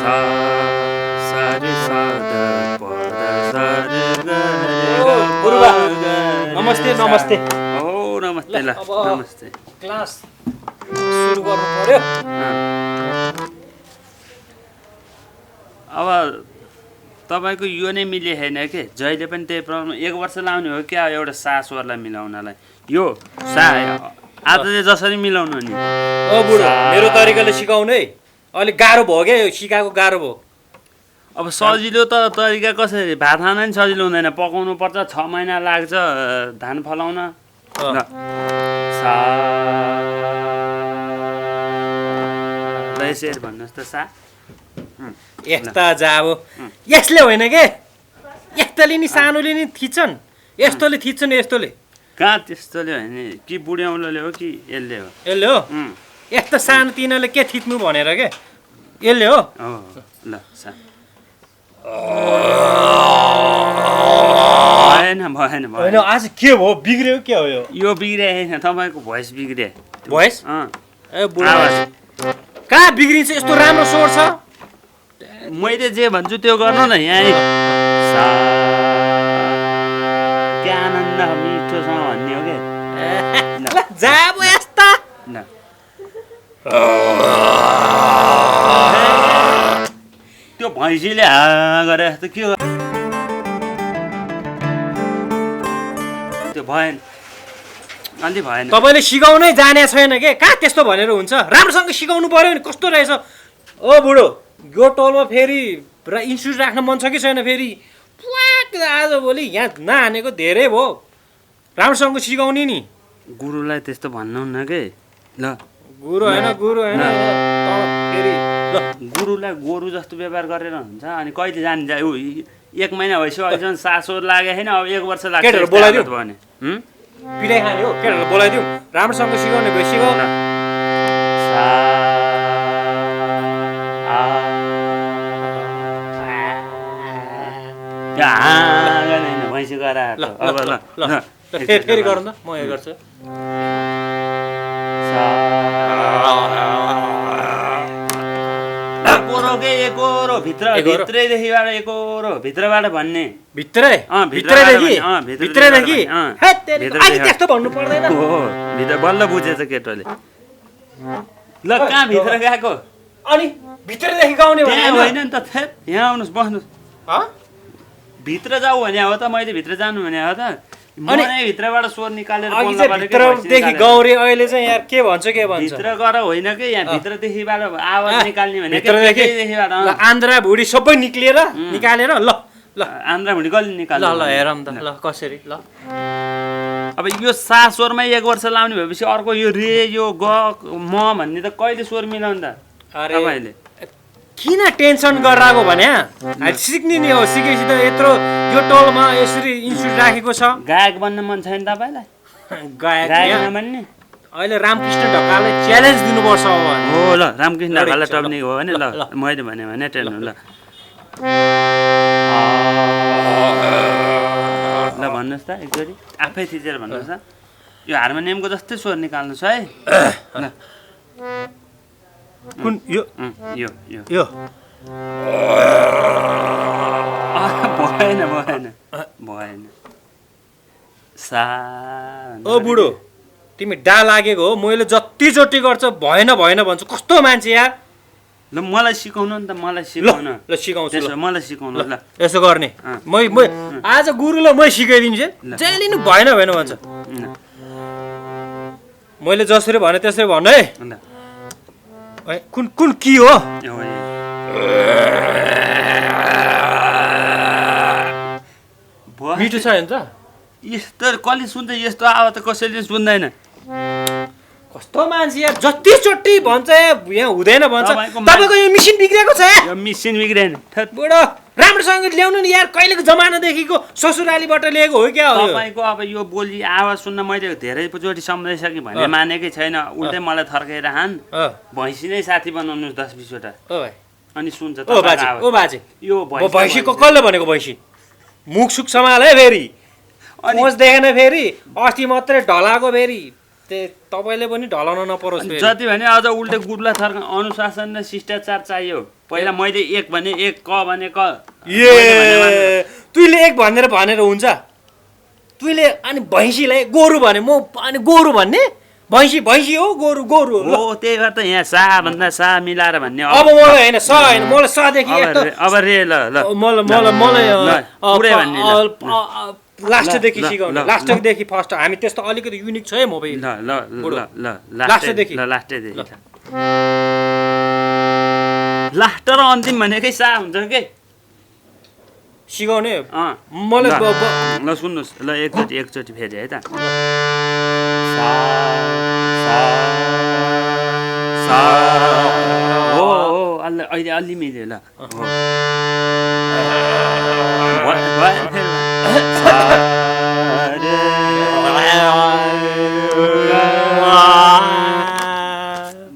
सा सा रे सा द प द सा रे ग रे ग गुरुबा नमस्ते नमस्ते। ओ नमस्ते ल नमस्ते। क्लास सुरु गर्नु पर्यो। अब तपाईको यो नै मिले हैन के जहिले पनि त्यही प्रब्लम 1 वर्ष लाउने हो क्या एउटा सासवरलाई मिलाउनलाई यो सा आज चाहिँ जसरी मिलाउनु नि ओ बुढो मेरो तरिकाले सिकाउनु है अलि गाह्रो भयो क्या यो सिकाएको गाह्रो भयो। अब सजिलो त तरिका कसरी भात खान नि सजिलो हुँदैन पकाउनु पर्छ 6 महिना लाग्छ धान फलाउन ल सा ल यसरी भन्नुस् त सा यस्ता जाब यसले होइन के यस्तोले नि सानोले नि थिच्छन् यस्तोले थिच्छन् यस्तोले कहाँ त्यस्तोले होइन कि बुढ्याउलोले हो कि यसले हो यसले हो यस्तो सानो तिनीहरूले के थिच्नु भनेर के यसले हो ल सा भएन भएन होइन आज के भयो बिग्रियो के हो यो बिग्रिया होइन तपाईँको भोइस बिग्रिया भोइस ए बुढा कहाँ बिग्रिन्छ यस्तो राम्रो स्वर छ मैले जे भन्छु त्यो गर्नु न यहाँ सा के आनन्द मिठोसँग भन्ने हो क्या जाब यस्ता त्यो भैँसीले हा गरे जस्तो के हो त्यो भएन अलि भएन तपाईँले सिकाउनै जाने छैन के कहाँ त्यस्तो भनेर हुन्छ राम्रोसँग सिकाउनु पर्यो नि कस्तो रहेछ ओ बुढो यो टोलमा फेरि इन्स्टिट्युट राख्न मन छ कि छैन फेरि आजभोलि यहाँ नहानेको धेरै भयो राम्रोसँग सिकाउने नि गुरुलाई त्यस्तो भन्नुहुन्न के ल गुरु होइन फेरि ल गुरुलाई गोरु जस्तो व्यवहार गरेर हुन्छ अनि कहिले जाने 1 महिना भइसक्यो अहिलेसम्म सासो लागेको छैन अब 1 वर्ष लाग्छ केटाहरू बोलाइदिउँ भने पिटाइ खाने हो केटाहरूलाई बोलाइदिउँ राम्रोसँग सिकाउने भए सिकाउ न भैँसी गराएर अब ल फेरि गरौँ त म यो गर्छु एकोरो के एकोरो भित्रैदेखिबाट एकोरो भित्रबाट भन्ने भित्रैदेखि त्यस्तो भन्नु पर्दैन हो भित्र बल्ल बुझेछ केटोले ल कहाँ भित्र गएको अनि भित्रैदेखि गाउने होइन नि त यहाँ आउनुहोस् बस्नुहोस् भित्र जाऊ भने हो त मैले भित्र जानु भने हो त अनि भित्रबाट स्वर निकालेर भित्रदेखि गौरे अहिले चाहिँ यार के भन्छ भित्र गर होइन के यहाँ भित्रदेखिबाट आवाज निकाल्ने भने भित्रदेखिबाट आन्द्रा भुडी सबै निकालेर ल ल आन्द्रा भुडी कहिले निकाल्नु ल ल हेरौँ त ल कसरी ल अब यो सा स्वरमा 1 वर्ष लाउने भएपछि अर्को यो रे यो ग म भन्ने त कहिले स्वर मिलाउनु त तपाईले किन टेन्सन गरिरहेको भने सिक्ने नि हो सिकेपछि त यत्रो यो टोलमा यसरी इन्स्टिट्युट राखेको छ गायक बन्न मन छैन तपाईँलाई गायक नबन्ने अहिले रामकृष्ण ढकाललाई च्यालेन्ज दिनुपर्छ अब हो ल रामकृष्ण ढकाललाई टप्ने हो भने ल मैले भने टेन्सन ल ल भन्नुहोस् त एकचोटि आफै थिचेर भन्नुहोस् त यो हार्मोनियमको जस्तै स्वर निकाल्नुहोस् है ल कुन यो भएन सा ओ बुढो तिमी डा लागेको हो मैले जतिचोटि गर्छ भएन भन्छु कस्तो मान्छे यार ल मलाई सिकाउनु नि त मलाई सिकाउनु ल सिकाउँछु मलाई सिकाउनु ल यसो गर्ने आज गुरुलाई मै सिकाइदिन्छु जहिले नि भएन भन्छ मैले जसरी भने त्यसरी भन्नु है कुन की हो मिठो छ नि त यस्तो कसले सुन्छ यस्तो आवाज त कसैले सुन्दैन कस्तो मान्छे यार जतिचोटि भन्छ यहाँ हुँदैन भन्छ तपाईँको यो मिसिन बिग्रेको छ यो मिसिन बिग्रेन बुढो राम्रोसँग ल्याउनु नि यार कहिलेको जमानादेखिको ससुरालीबाट ल्याएको हो क्या तपाईँको अब यो बोली आवाज सुन्न मैले धेरैचोटि सम्झाइसकेँ भन्ने मानेकै छैन उल्टै मलाई थर्काएर हान भैँसी नै साथी बनाउनुहोस् 10-20 वटा अनि सुन्छ ओ बाजे यो भैँसीको कसले भनेको भैँसी मुख सुख सम्हाल है फेरि पहुँच देखेन फेरि अस्ति मात्रै ढलाएको फेरि तपाईँले पनि ढलाउन नपरोस् फेरि। जति भने अझ उल्टे गुड्ला थर्क अनुशासन र शिष्टाचार चाहियो। पहिला मैले एक भने एक, क भने क। तुइले एक भनेर हुन्छ? तुइले अनि भैँसीलाई गोरु भने म अनि गोरु भन्ने? भैँसी हो, गोरु हो। हो त्यही भएर त यहाँ सा भन्दा सा मिलाएर भन्ने। अब मलाई होइन स होइन, मलाई सदेखि अब रे ल लास्टदेखि सिकाउनु। लास्टदेखि फर्स्ट हामी त्यस्तो अलिकति युनिक छ है म भाइ। लास्टदेखि लास्ट र अन्तिम भनेकै सा हुन्छ के सिकाउने। मलाई ल सुन्नुहोस् ल एकचोटि फेरि है त। हो अहिले अलि मिल्यो ल।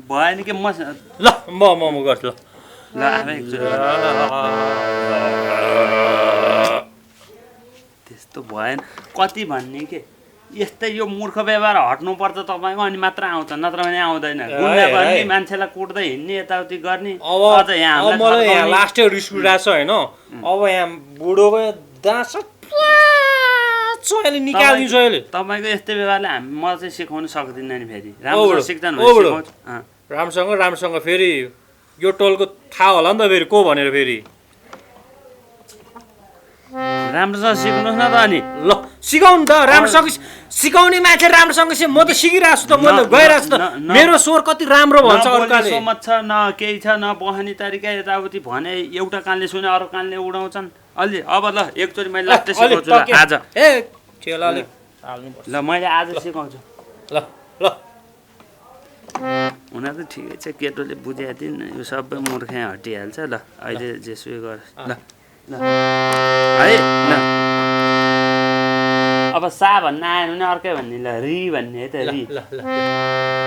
भएन कि म ल म गर्छु ल आफै एकचोटि त्यस्तो भएन कति भन्ने के यस्तै यो मूर्ख व्यवहार हट्नुपर्छ तपाईँको अनि मात्र आउँछ, नत्र भने आउँदैन। गुन्डा गर्ने मान्छेलाई कुट्दै हिँड्ने यताउति गर्ने। अब मलाई यहाँ लास्टै रिस उठिरहेको छ होइन। अब यहाँ बुढोको दाँत अहिले निकालिदिन्छु अहिले। तपाईँको यस्तै व्यवहारले म चाहिँ सिकाउनु सक्दिनँ नि फेरि। राम्रो सिक्दैन भने राम्रोसँग फेरि यो टोलको थाहा होला नि त फेरि को भनेर फेरि राम्रोसँग सिक्नुहोस् न त अनि। ल सिकाउनु त राम्रोसँग सिकाउने मान्छे राम्रोसँग म त सिकिरहेको छु त, म त गइरहेको छु त। मेरो स्वर कति राम्रो भन्छ अरूले। सोमत छ न केही छ न बहनी तरिका यताउति भने एउटा कानले सुने अरू कानले उडाउँछन्। अलि अब ल एकचोटि मैले लास्ट सिकाउँछु ल आज। ल मैले आज सिकाउँछु ल ल। हुन त ठिकै छ, केटोले बुझाएको थिइन् यो सबै मूर्खै हटिहाल्छ। ल अहिले जेसुकै गर ल ल है ल। अब सा भन्न आएन भने अर्कै भन्ने ल, रि भन्ने है त रि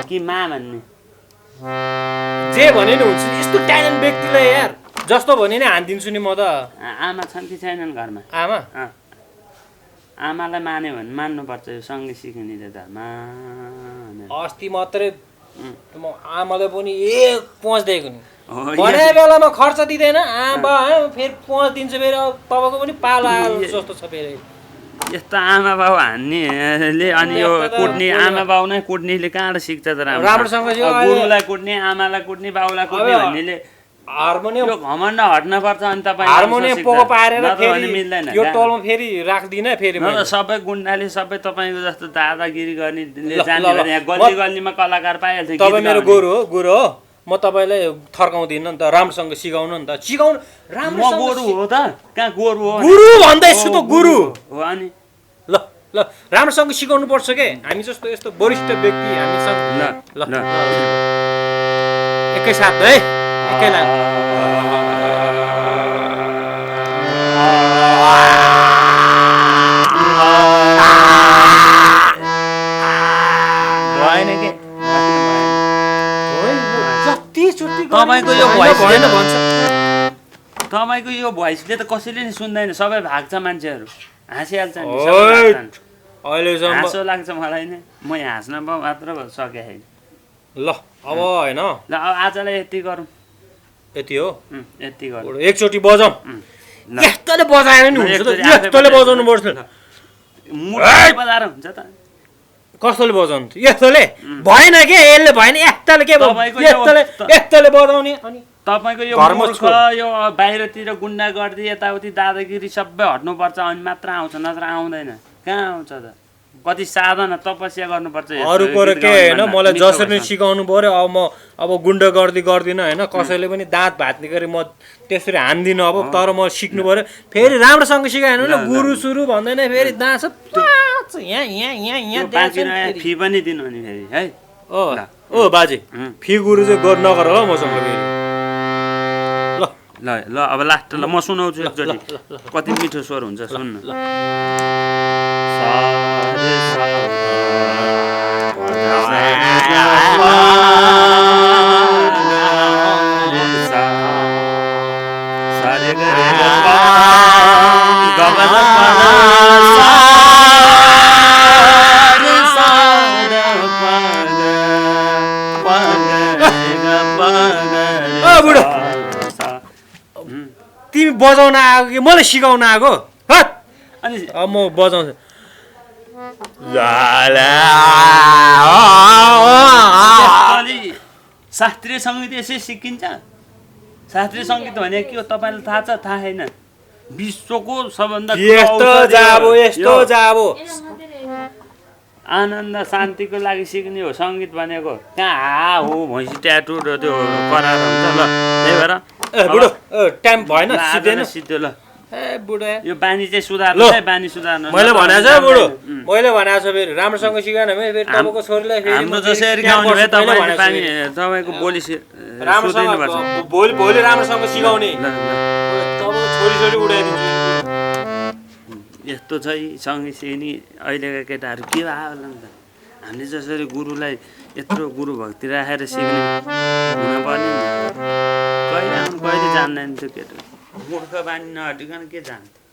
कि मा भन्ने जे भने नि हुन्छ। यस्तो ट्यालेन्ट व्यक्तिलाई यार जस्तो भने नि हानिदिन्छु नि म त। आमा छन् कि छैनन् घरमा? आमा आमालाई मान्यो भने मान्नुपर्छ यो सँगै सिक्ने धर्म। अस्ति मात्रै आमाले पनि एक पहुँच दिएको नि भने बेलामा खर्च दिँदैन आमा फेरि पहुँच दिन्छ फेरि। तपाईँको पनि पालो आयो जस्तो छ फेरि। यस्तो आमा बाउ हान्नेले अनि यो कुट्ने आमा बाउ नै कुट्नेले कहाँबाट सिक्छ त? राम्रोसँग गुरुलाई कुट्ने आमालाई कुट्ने बाउलाई कुट्ने भन्नेले हार्मोनियम घमण्ड हट्न पर्छ। अनि तपाईँ हार्मोनियम पोको पारेर फेरि मिल्दैन यो टोलमा फेरि राख्दिनँ फेरि। सबै गुन्डाले सबै तपाईँको जस्तो दादागिरी गर्नेले जाने भने यहाँ गल्ली गल्लीमा कलाकार पाइहाल्छ। तपाईँ मेरो गुरु हो म तपाईँलाई थर्काउँदिनँ नि त। राम्रोसँग सिकाउनु नि त। सिकाउनु राम्रो गोरु हो त कहाँ गोरु हो? गुरु भन्दैछु त गुरु हो। अनि ल ल राम्रोसँग सिकाउनु पर्छ के हामी जस्तो यस्तो वरिष्ठ व्यक्ति हामीसँग। ल ल एकैसाथ है एकैलाई तपाईँको यो भोइसले त कसैले नि सुन्दैन, सबै भाग्छ मान्छेहरू हाँसिहाल्छ नि। अहिलेसम्म हाँसो लाग्छ मलाई नै, म हाँस्न मात्र सके छैन। ल अब होइन ल आजलाई यति गरौँ। यति हो यति गरौँ। एकचोटि बजाउँ। यस्तोले बजाएर नि हुन्छ त, यस्तोले बजाउनु पर्छ। बजाएर हुन्छ त कस्तोले बजाउनु? यस्तोले भएन के यसले भएन। यस्तोले के यस्तोले बजाउने। अनि तपाईँको यो मूर्ख यो बाहिरतिर गुन्डा गर्दै यताउति दादागिरी सबै हट्नुपर्छ अनि मात्र आउँछ, नत्र आउँदैन। कहाँ आउँछ त? कति साधना तपस्या गर्नुपर्छ। अरूको के होइन मलाई जसरी सिकाउनु पर्यो। अब गुन्डा गर्दिनँ होइन। कसैले पनि दाँत भाँच्ने गरी म त्यसरी हान्दिनँ अब। तर म सिक्नु पर्यो फेरि राम्रोसँग सिकाएन भने गुरु सुरु भन्दैन फेरि दाँत यहाँ फी पनि दिनु नि फेरि है। ओ बाजे फी गुरु चाहिँ नगर ल मसँग फेरि। ल ल अब लास्ट ल म सुनाउँछु एकचोटि कति मिठो स्वर हुन्छ सुन्नु। बजाउन आएको कि मलाई सिकाउन आएको हट अनि अब म बजाउँछु अलि शास्त्रीय सङ्गीत यसै सिकिन्छ शास्त्रीय सङ्गीत भने के हो तपाईँलाई थाहा छ थाहा छैन विश्वको सबभन्दा यस्तो जाबो आनन्द शान्तिको लागि सिक्ने हो सङ्गीत भनेको कहाँ हो भैँसी ट्याटु र त्यो करार हुन्छ ल त्यही भएर बुढो टाइम भएन सिद्धेन सिद्धो ल ए बुढो यो बानी चाहिँ सुधार्नु है बानी सुधार्नु मैले भनेको छ बुढो मैले भनेको छ फेरि राम्रोसँग सिकाएन भने फेरि तपाईँको छोरीलाई फेरि हाम्रो जसरी गाउने भए तपाईँको बोली राम्रोसँग भोलि राम्रोसँग सिकाउने तपाईँको छोरी उडाइदिन्छु यस्तो छ सँगै सिक्ने अहिलेका केटाहरू के भयो होला नि त हामीले जसरी गुरुलाई यत्रो गुरु भक्ति राखेर सिक्ने हुनुपर्ने नि कहिले आउनु कहिले जान्दैन त्यो केटा मूर्ख बानी नहटिकन के जान्छ